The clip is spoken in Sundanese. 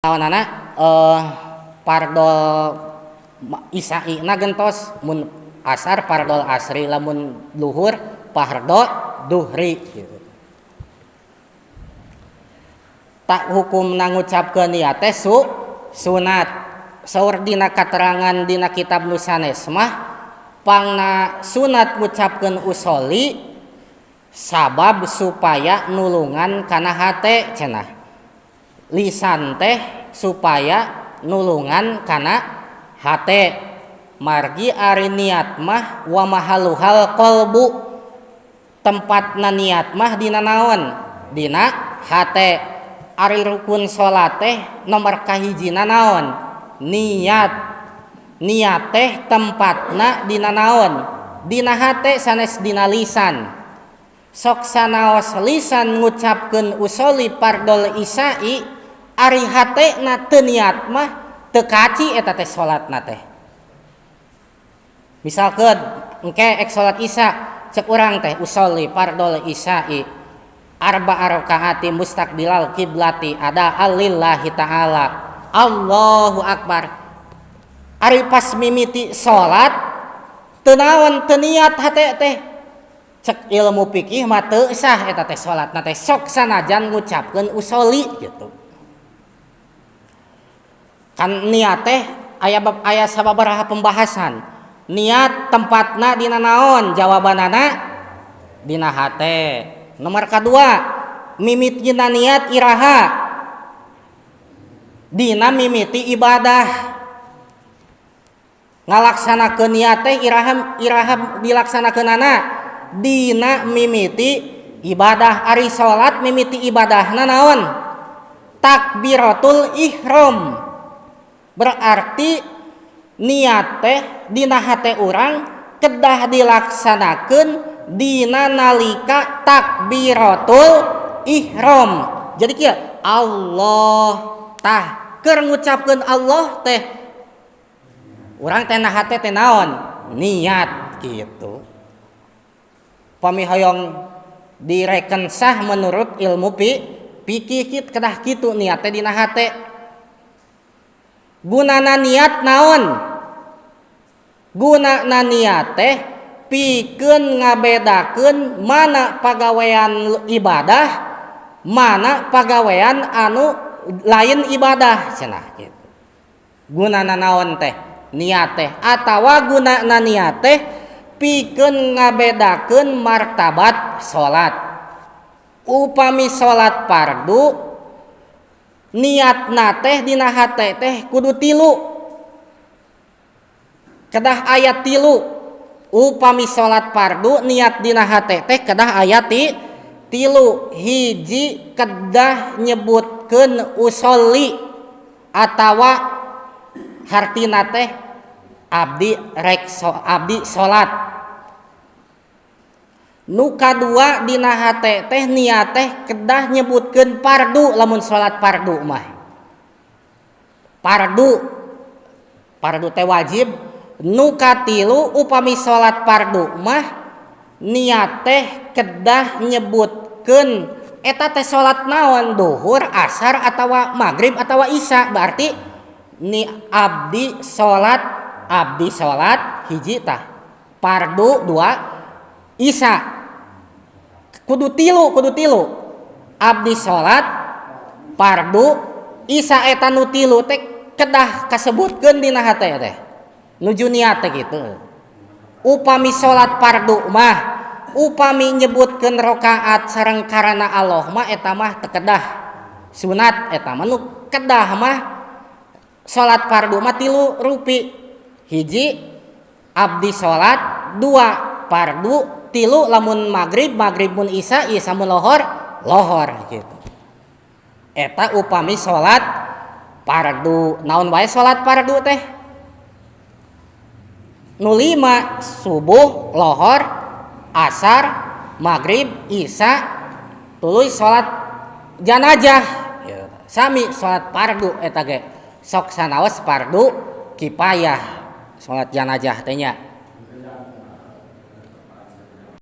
Naonana pardol isai na gentos mun asar pardol asri lamun luhur pardo duhri gitu. Tak hukum nangucapkeun ieu teh sunat saur dina katerangan dina kitab nusanes mah pangna sunat ngucapkeun usoli sabab supaya nulungan kana hate cenah. Lisan teh supaya nulungan kana hate margi ari niat mah wa mahaluhal qalbu tempatna niat mah dina naon dina hate ari rukun salat teh nomor kahijina naon niat teh tempatna dina naon dina hate sanes dina lisan sok sanaos lisan ngucapkeun usoli pardol isai ari hatena teu niat mah teu kaci eta teh salatna teh. Misalkeun engke ek salat isya cek urang teh usolli fardol isya'i arba'a rakaati mustaqbilal kiblati ada alillahi ta'ala Allahu akbar. Ari pas mimiti salat teu naon teu niat hate teh cek ilmu fikih mah teu sah eta teh salatna teh sok sanajan ngucapkeun usolli gitu. Kan niat teh aya sababaraha pembahasan. Niat tempatna dina naon? Jawabanana dina hate. Nomor kedua, mimitiina niat iraha dina mimiti ibadah. Ngalaksanakeun niat teh iraha dilaksanakeunana dina mimiti ibadah. Ari salat mimiti ibadahna naon? Takbiratul ihram. Berarti niat teh dina hate urang kedah dilaksanakeun dina nalika takbiratul ihram. Jadi kieu Allah tah keur ngucapkeun Allah teh urang teh na hate teh naon niat gitu. Pami hoyong direken sah menurut ilmu fikih kedah kitu niat teh dina hate. Gunana niat naon? Gunana niat teh pikeun ngabedakeun mana pagawean ibadah, mana pagawean anu lain ibadah cenah kitu. Gunana naon teh? Niat teh atawa gunana niat teh pikeun ngabedakeun martabat salat. Upami salat fardu niatna teh dina hate teh kudu tilu kedah ayat tilu. Upami salat fardu niat dina hate teh kedah ayat tilu. Hiji kedah nyebutkeun usolli atawa hartina teh abdi salat. Nu kadua dina hate teh niat teh kedah nyebutkeun fardu lamun salat fardu mah. Fardu teh wajib. Nu katilu upami salat fardu mah niat teh kedah nyebutkeun eta teh salat naon duhur, asar atawa maghrib atawa isya. Berarti ni abdi salat hiji tah. Fardu dua isya. Kudu tilu abdi salat fardu isya eta nu tilu teh kedah kasebutkeun dina hate teh nuju niat teh kitu. Upami salat fardu mah upami nyebutkeun rakaat sareng karana Allah mah eta mah teu kedah sunat eta mah nu kedah mah salat fardu mah tilu rupi. Hiji abdi salat, dua fardu, tilu lamun maghrib mun isya mun lohor gitu. Eta upami salat fardu. Naon wae salat fardu teh? Nu lima subuh, lohor, asar, maghrib, isya, tuluy salat janazah. Sami salat fardu eta ge sok sanaos fardu kifayah salat janazah teh nya.